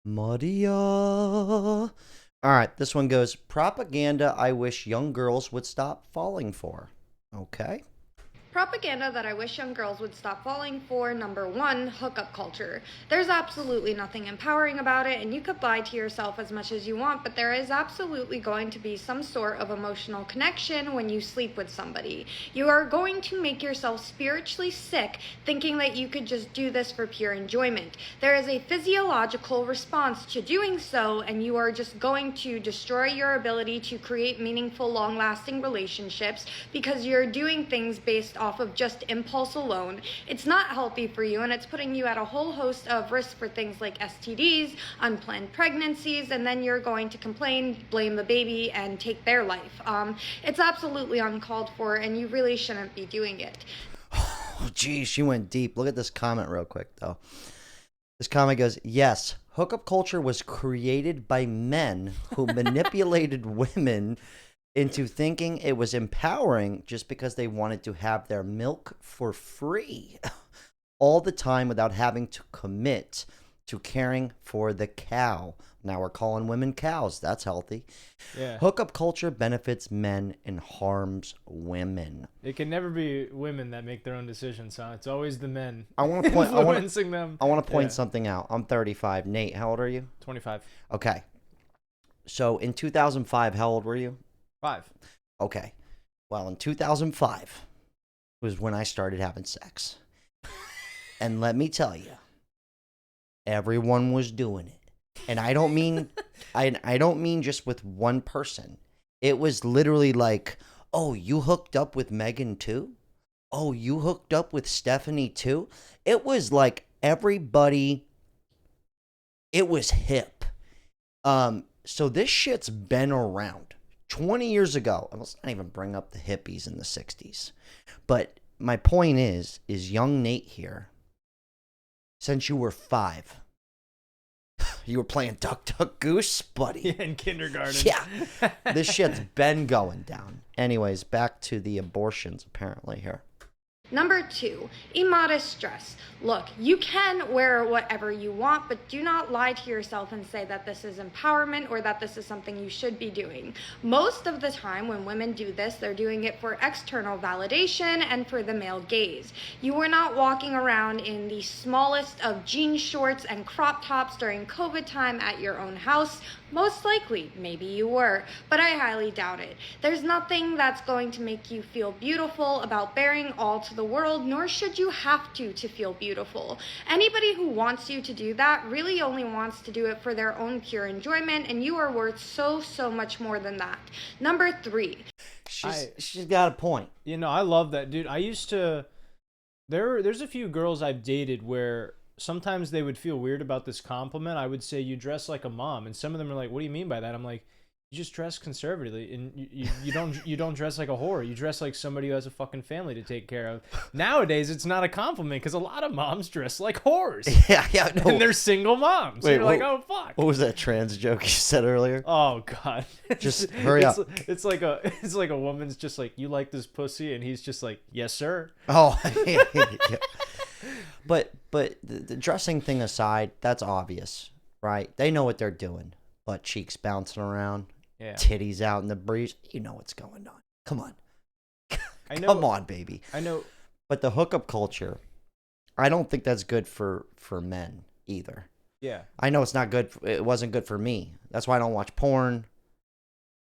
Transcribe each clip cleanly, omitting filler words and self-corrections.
Maria. All right, this one goes propaganda I wish young girls would stop falling for. Okay. Propaganda that I wish young girls would stop falling for. Number one, hookup culture. There's absolutely nothing empowering about it, and you could lie to yourself as much as you want, but there is absolutely going to be some sort of emotional connection when you sleep with somebody. You are going to make yourself spiritually sick thinking that you could just do this for pure enjoyment. There is a physiological response to doing so, and you are just going to destroy your ability to create meaningful, long-lasting relationships because you're doing things based off of just impulse alone. It's not healthy for you, and it's putting you at a whole host of risks for things like STDs, unplanned pregnancies, and then you're going to complain, blame the baby, and take their life. It's absolutely uncalled for, and you really shouldn't be doing it. Oh, geez, she went deep. Look at this comment real quick, though. This comment goes, yes, hookup culture was created by men who manipulated women into thinking it was empowering just because they wanted to have their milk for free all the time without having to commit to caring for the cow. Now we're calling women cows. That's healthy. Yeah. Hookup culture benefits men and harms women. It can never be women that make their own decisions, huh? It's always the men. I want to point. Influencing them. I want to point Yeah. something out. I'm 35. Nate, how old are you? 25. Okay. So in 2005, how old were you? 5. Okay. Well, in 2005 was when I started having sex. And let me tell you, everyone was doing it. And I don't mean I don't mean just with one person. It was literally like, "Oh, you hooked up with Megan too? Oh, you hooked up with Stephanie too?" It was like everybody, it was hip. So this shit's been around. 20 years ago, let's not even bring up the hippies in the 60s. But my point is young Nate here, since you were 5, you were playing Duck, Duck, Goose, buddy. Yeah, in kindergarten. Yeah. This shit's been going down. Anyways, back to the abortions, apparently, here. Number 2, immodest dress. Look, you can wear whatever you want, but do not lie to yourself and say that this is empowerment or that this is something you should be doing. Most of the time when women do this, they're doing it for external validation and for the male gaze. You are not walking around in the smallest of jean shorts and crop tops during COVID time at your own house. Most likely, maybe you were, but I highly doubt it. There's nothing that's going to make you feel beautiful about bearing all to the world, nor should you have to feel beautiful. Anybody who wants you to do that really only wants to do it for their own pure enjoyment, and you are worth so much more than that. Number 3. She's got a point. You know, I love that, dude. I used to... There's a few girls I've dated where sometimes they would feel weird about this compliment. I would say, you dress like a mom. And some of them are like, what do you mean by that? I'm like, you just dress conservatively, and you don't dress like a whore. You dress like somebody who has a fucking family to take care of. Nowadays, it's not a compliment because a lot of moms dress like whores. Yeah, no. And they're single moms. Wait, You're like, oh fuck. What was that trans joke you said earlier? Oh god. Just hurry up. It's like a woman's just like, you like this pussy, and he's just like, yes sir. Oh, yeah. But the dressing thing aside, that's obvious, right? They know what they're doing. Butt cheeks bouncing around. Yeah. Titties out in the breeze. You know what's going on. Come on. Come on, baby. I know. But the hookup culture, I don't think that's good for men either. Yeah. I know it's not good. It wasn't good for me. That's why I don't watch porn.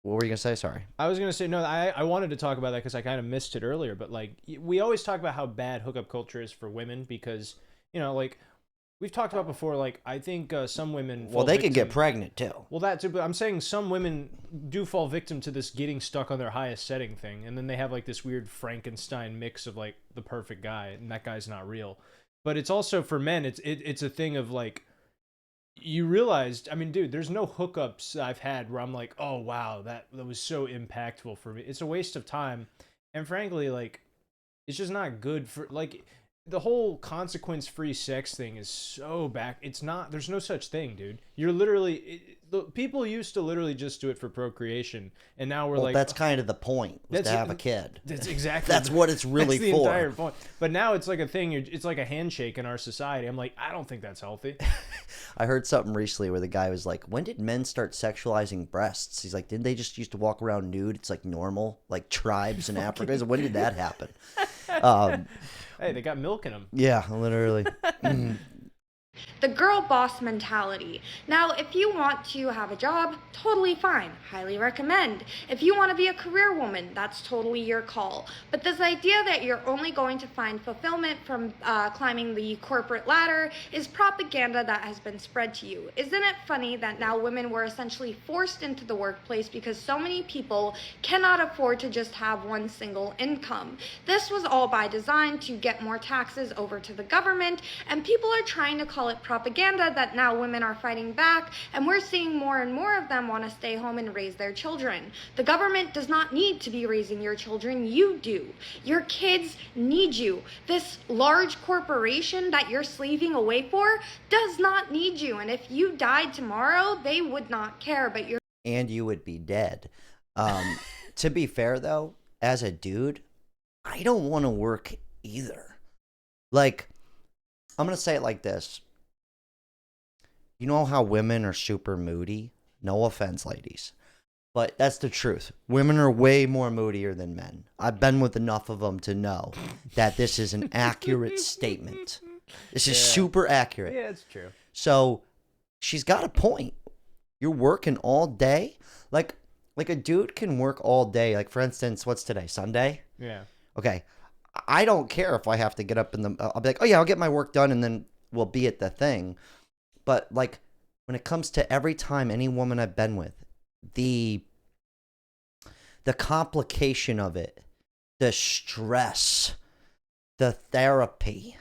What were you going to say? Sorry. I was going to say, no, I wanted to talk about that because I kind of missed it earlier. But, like, we always talk about how bad hookup culture is for women because, you know, like, we've talked about before, like, I think some women... Well, they can get pregnant, too. Well, that too, but I'm saying some women do fall victim to this getting stuck on their highest setting thing. And then they have, like, this weird Frankenstein mix of, like, the perfect guy, and that guy's not real. But it's also, for men, it's a thing of, like, you realized, I mean, dude, there's no hookups I've had where I'm like, oh, wow, that was so impactful for me. It's a waste of time. And frankly, like, it's just not good for, like, the whole consequence-free sex thing is so back. It's not. There's no such thing, dude. You're literally. People used to literally just do it for procreation, and now we're like. That's kind of the point. Was to have a kid. That's exactly. That's what it's really that's the for. entire point. But now it's like a thing. It's like a handshake in our society. I'm like, I don't think that's healthy. I heard something recently where the guy was like, "When did men start sexualizing breasts?" He's like, "Didn't they just used to walk around nude? It's like normal, like tribes in Africa." So when did that happen? Hey, they got milk in them. Yeah, literally. The girl boss mentality. Now, if you want to have a job, totally fine. Highly recommend. If you want to be a career woman, that's totally your call. But this idea that you're only going to find fulfillment from climbing the corporate ladder is propaganda that has been spread to you. Isn't it funny that now women were essentially forced into the workplace because so many people cannot afford to just have one single income? This was all by design to get more taxes over to the government, and people are trying to call it propaganda that now women are fighting back, and we're seeing more and more of them want to stay home and raise their children. The government does not need to be raising your children, you do. Your kids need you. This large corporation that you're slaving away for does not need you, and if you died tomorrow, they would not care, but you're And you would be dead. To be fair, though, as a dude, I don't want to work either. Like, I'm going to say it like this. You know how women are super moody? No offense, ladies. But that's the truth. Women are way more moodier than men. I've been with enough of them to know that this is an accurate statement. This is super accurate. Yeah, it's true. So she's got a point. You're working all day. Like a dude can work all day. Like, for instance, what's today? Sunday? Yeah. Okay. I don't care if I have to get up in the... I'll be like, oh, yeah, I'll get my work done, and then we'll be at the thing. But, like, when it comes to every time any woman I've been with, the complication of it, the stress, the therapy,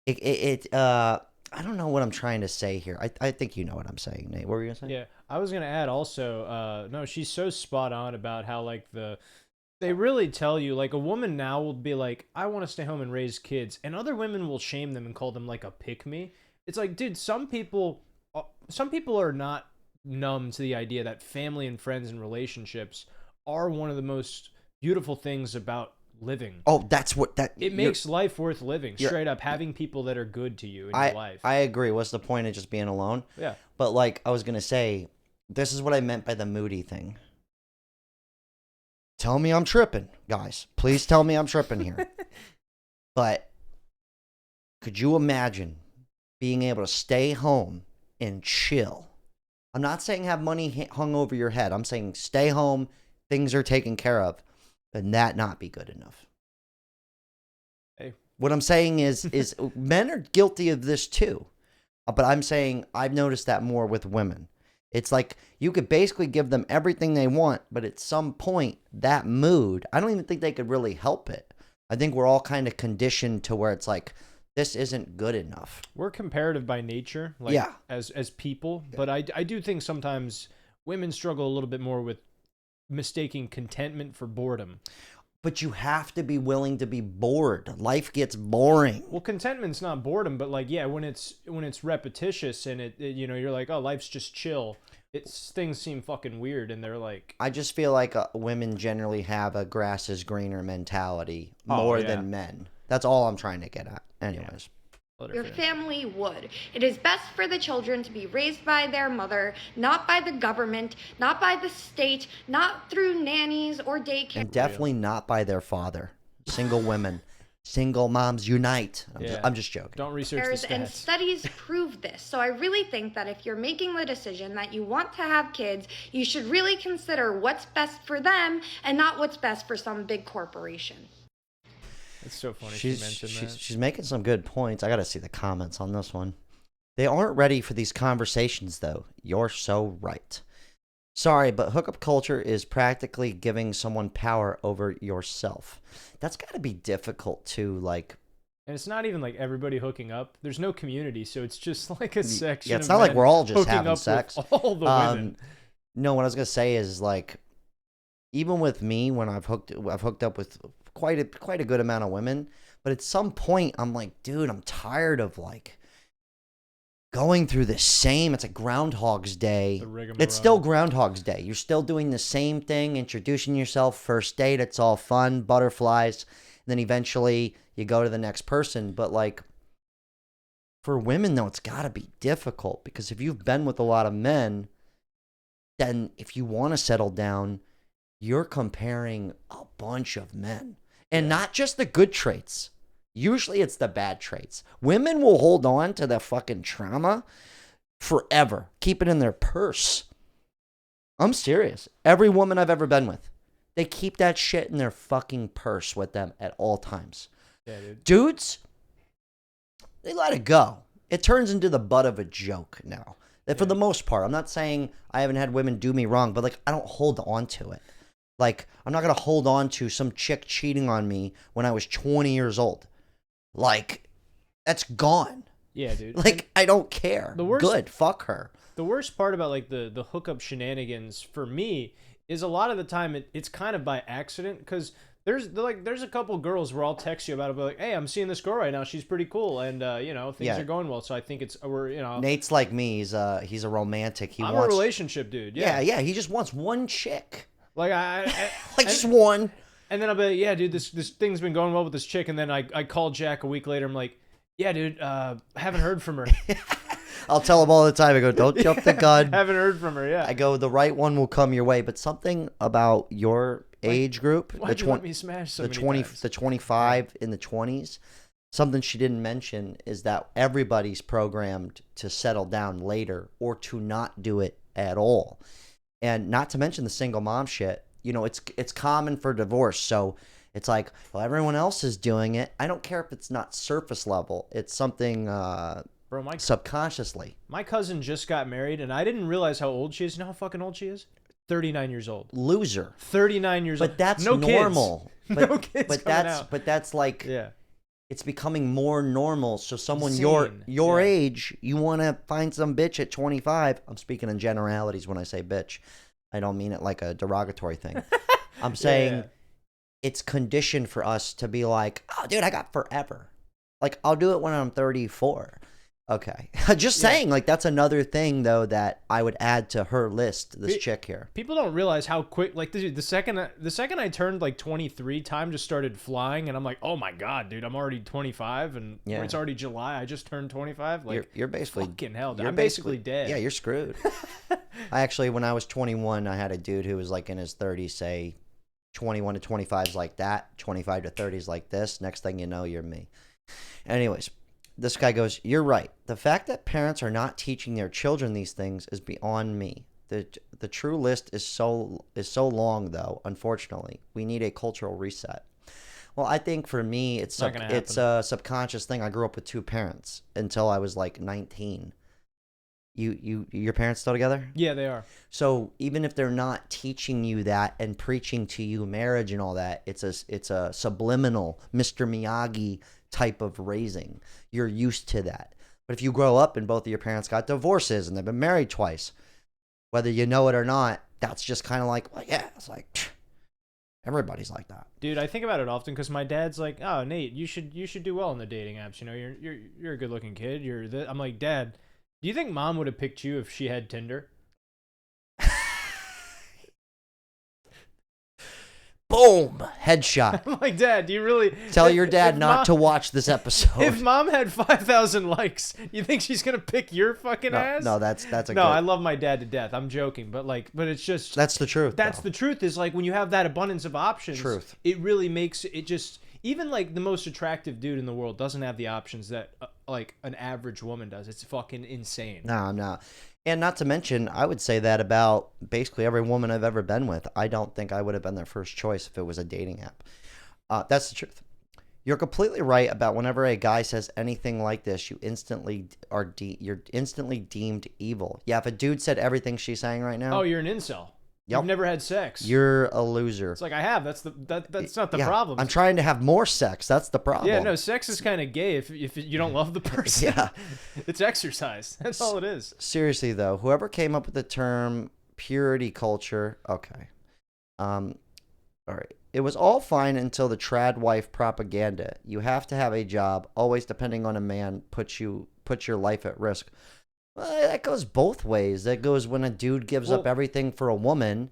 I don't know what I'm trying to say here. I think you know what I'm saying, Nate. What were you going to say? Yeah, I was going to add also, no, she's so spot on about how, like, they really tell you, like, a woman now will be like, I want to stay home and raise kids, and other women will shame them and call them, like, a pick-me. It's like, dude, some people are not numb to the idea that family and friends and relationships are one of the most beautiful things about living. Oh, that's what that... It makes life worth living, straight up, having people that are good to you in your life. I agree. What's the point of just being alone? Yeah. But, like, I was going to say, this is what I meant by the moody thing. Tell me I'm tripping, guys. Please tell me I'm tripping here. But could you imagine being able to stay home and chill? I'm not saying have money hung over your head. I'm saying stay home, things are taken care of, and that not be good enough. Hey. What I'm saying is men are guilty of this too. But I'm saying I've noticed that more with women. It's like you could basically give them everything they want, but at some point, that mood, I don't even think they could really help it. I think we're all kind of conditioned to where it's like, this isn't good enough. We're comparative by nature, like, yeah, as people, but I do think sometimes women struggle a little bit more with mistaking contentment for boredom. But you have to be willing to be bored. Life gets boring. Well, contentment's not boredom, but, like, yeah, when it's repetitious and it you know, you're like, oh, life's just chill. Things seem fucking weird, and they're like... I just feel like women generally have a grass is greener mentality more than men. That's all I'm trying to get at. Anyways. Your family would. It is best for the children to be raised by their mother, not by the government, not by the state, not through nannies or daycare. And definitely not by their father. Single women. Single moms unite. I'm just joking. Don't research the stats. And studies prove this. So I really think that if you're making the decision that you want to have kids, you should really consider what's best for them and not what's best for some big corporation. It's so funny she mentioned that. She's making some good points. I got to see the comments on this one. They aren't ready for these conversations, though. You're so right. Sorry, but hookup culture is practically giving someone power over yourself. That's got to be difficult to, like... And it's not even like everybody hooking up. There's no community, so it's just like a section. Yeah, it's not like we're all just having sex. All the women. No, what I was gonna say is, like, even with me, when I've hooked up with quite a good amount of women, But at some point, I'm like, dude, I'm tired of like going through the same. It's like Groundhog's Day. The rigmarole. It's still Groundhog's Day. You're still doing the same thing, introducing yourself, first date. It's all fun, butterflies. And then eventually you go to the next person. But like for women, though, it's got to be difficult because if you've been with a lot of men, then if you want to settle down, you're comparing a bunch of men. And not just the good traits. Usually it's the bad traits. Women will hold on to the fucking trauma forever. Keep it in their purse. I'm serious. Every woman I've ever been with, they keep that shit in their fucking purse with them at all times. Yeah, dude. Dudes, they let it go. It turns into the butt of a joke now. For the most part. I'm not saying I haven't had women do me wrong, but like I don't hold on to it. Like, I'm not going to hold on to some chick cheating on me when I was 20 years old. Like, that's gone. Yeah, dude. Like, I don't care. Good. Fuck her. The worst part about, like, the hookup shenanigans for me is a lot of the time it's kind of by accident because there's a couple girls where I'll text you about it, but like, hey, I'm seeing this girl right now. She's pretty cool. And, things are going well. So I think Nate's like me. He's a romantic. I'm a relationship dude. Yeah. He just wants one chick. Like I like just one. And then I'll be like, yeah, dude, this thing's been going well with this chick. And then I call Jack a week later. I'm like, yeah, dude, haven't heard from her. I'll tell him all the time. I go, don't jump the gun. Haven't heard from her. Yeah. I go, the right one will come your way. But something about your age group, why'd you let me smash so many times? The 25 in the 20s. Something she didn't mention is that everybody's programmed to settle down later or to not do it at all. And not to mention the single mom shit. You know, it's common for divorce. So it's like, well, everyone else is doing it. I don't care if it's not surface level. It's something subconsciously. My cousin just got married, and I didn't realize how old she is. You know how fucking old she is? 39 years old. Loser. 39 years old. But that's no normal. Kids. But, no kids but that's like... Yeah. It's becoming more normal. So someone Insane. your age, you want to find some bitch at 25. I'm speaking in generalities when I say bitch. I don't mean it like a derogatory thing. I'm saying it's conditioned for us to be like, oh, dude, I got forever. Like, I'll do it when I'm 34. Okay. Just saying, like, that's another thing, though, that I would add to her list, this chick here. People don't realize how quick, like, dude, the second I turned, like, 23, time just started flying, and I'm like, oh, my God, dude, I'm already 25, and it's already July. I just turned 25. Like, you're basically... Fucking hell, dude. I'm basically dead. Yeah, you're screwed. I actually, when I was 21, I had a dude who was, like, in his 30s say 21 to 25 is like that, 25 to 30 is like this. Next thing you know, you're me. Anyways... This guy goes, you're right. The fact that parents are not teaching their children these things is beyond me. The true list is so long, though, unfortunately. We need a cultural reset. Well, I think for me, it's a subconscious thing. I grew up with two parents until I was like 19. Your parents still together? Yeah, they are. So even if they're not teaching you that and preaching to you marriage and all that, it's a subliminal Mr. Miyagi type of raising. You're used to that. But if you grow up and both of your parents got divorces and they've been married twice, whether you know it or not, that's just kind of like, well, yeah, it's like everybody's like that. Dude, I think about it often because my dad's like, oh, Nate, you should do well in the dating apps. You know, you're a good looking kid. I'm like, Dad, do you think Mom would have picked you if she had Tinder? Boom! Headshot. I'm like, Dad, do you really... Tell your dad not to watch this episode. If Mom had 5,000 likes, you think she's going to pick your fucking ass? No, that's a No, I love my dad to death. I'm joking. But it's just... That's the truth. That's the truth is like when you have that abundance of options, truth. It really makes it just... Even like the most attractive dude in the world doesn't have the options that like an average woman does. It's fucking insane. No, I'm not. And not to mention, I would say that about basically every woman I've ever been with. I don't think I would have been their first choice if it was a dating app. That's the truth. You're completely right about whenever a guy says anything like this, you're instantly deemed evil. Yeah, if a dude said everything she's saying right now. Oh, you're an incel. Yep. You've never had sex. You're a loser. It's like I have. That's not the problem. I'm trying to have more sex. That's the problem. Yeah, no, sex is kind of gay if you don't love the person. Yeah. It's exercise. That's all it is. Seriously though, whoever came up with the term purity culture, okay. All right. It was all fine until the trad wife propaganda. You have to have a job. Always depending on a man puts your life at risk. Well, that goes both ways. That goes when a dude gives up everything for a woman,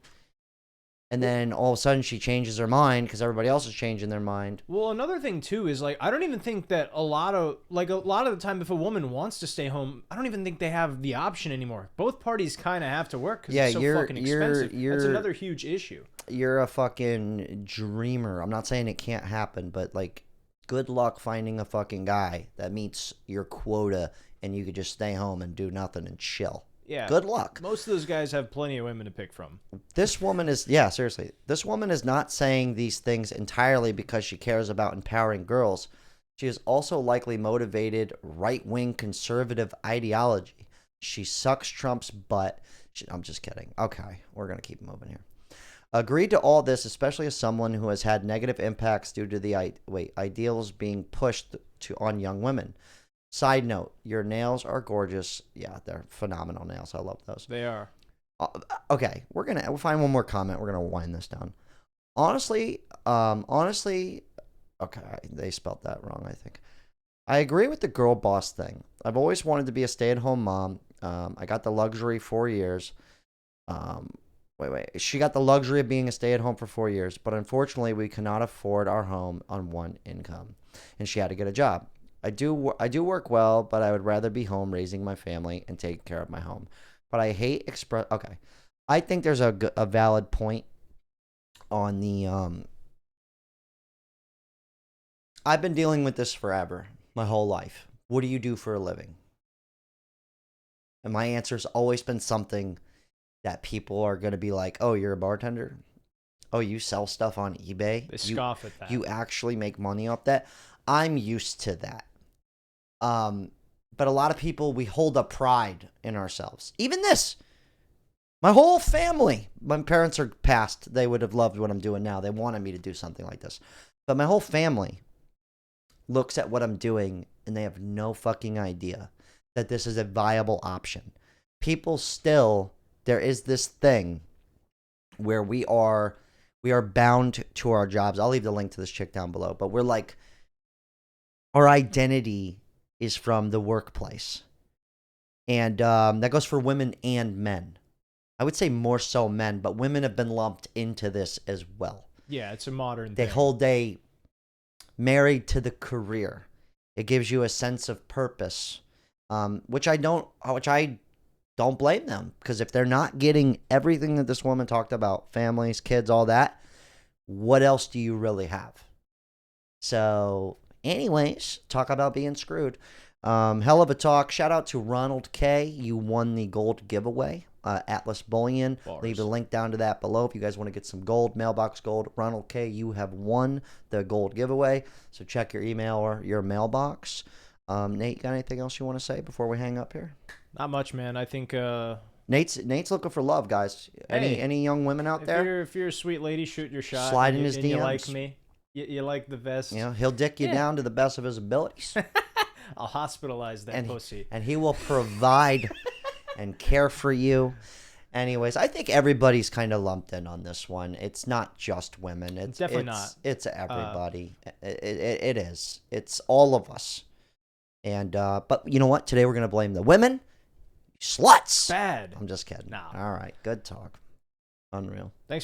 and then all of a sudden she changes her mind because everybody else is changing their mind. Well, another thing too is like I don't even think that a lot of the time if a woman wants to stay home, I don't even think they have the option anymore. Both parties kind of have to work because it's so fucking expensive. That's another huge issue. You're a fucking dreamer. I'm not saying it can't happen, but like, good luck finding a fucking guy that meets your quota and you could just stay home and do nothing and chill. Yeah. Good luck. Most of those guys have plenty of women to pick from. This woman is, yeah, seriously. This woman is not saying these things entirely because she cares about empowering girls. She is also likely motivated right-wing conservative ideology. She sucks Trump's butt. I'm just kidding. Okay, we're going to keep moving here. Agreed to all this, especially as someone who has had negative impacts due to the ideals being pushed on young women. Side note, your nails are gorgeous. Yeah, they're phenomenal nails. I love those. They are. Okay, we'll find one more comment. We're gonna wind this down. Honestly, okay, they spelled that wrong, I think. I agree with the girl boss thing. I've always wanted to be a stay-at-home mom. I got the luxury 4 years. She got the luxury of being a stay-at-home for 4 years, but unfortunately, we cannot afford our home on one income, and she had to get a job. I do work well, but I would rather be home raising my family and taking care of my home. But I hate okay. I think there's a valid point on the I've been dealing with this forever, my whole life. What do you do for a living? And my answer's always been something that people are going to be like, "Oh, you're a bartender? Oh, you sell stuff on eBay?" They scoff at that. You actually make money off that? I'm used to that. But a lot of people, we hold a pride in ourselves. Even this, my whole family, my parents are passed. They would have loved what I'm doing now. They wanted me to do something like this. But my whole family looks at what I'm doing and they have no fucking idea that this is a viable option. People still, there is this thing where we are bound to our jobs. I'll leave the link to this chick down below, but we're like, our identity is from the workplace. And that goes for women and men. I would say more so men, but women have been lumped into this as well. Yeah, it's a modern They thing. hold a married to the career. It gives you a sense of purpose, which I don't blame them, because if they're not getting everything that this woman talked about, families, kids, all that, what else do you really have? So anyways, talk about being screwed. Hell of a talk. Shout out to Ronald K. You won the gold giveaway. Atlas Bullion. Bars. Leave a link down to that below if you guys want to get some gold, mailbox gold. Ronald K., you have won the gold giveaway. So check your email or your mailbox. Nate, got anything else you want to say before we hang up here? Not much, man. I think Nate's looking for love, guys. Any young women out there? If you're a sweet lady, shoot your shot. Slide in his and you DMs. like me. You like the vest. You know, he'll dick you down to the best of his abilities. I'll hospitalize that pussy. And he will provide and care for you. Anyways, I think everybody's kind of lumped in on this one. It's not just women. It's Definitely not. It's everybody. It is. It's all of us. And but you know what? Today we're gonna blame the women. Sluts. Bad. I'm just kidding. No. All right. Good talk. Unreal. Thanks.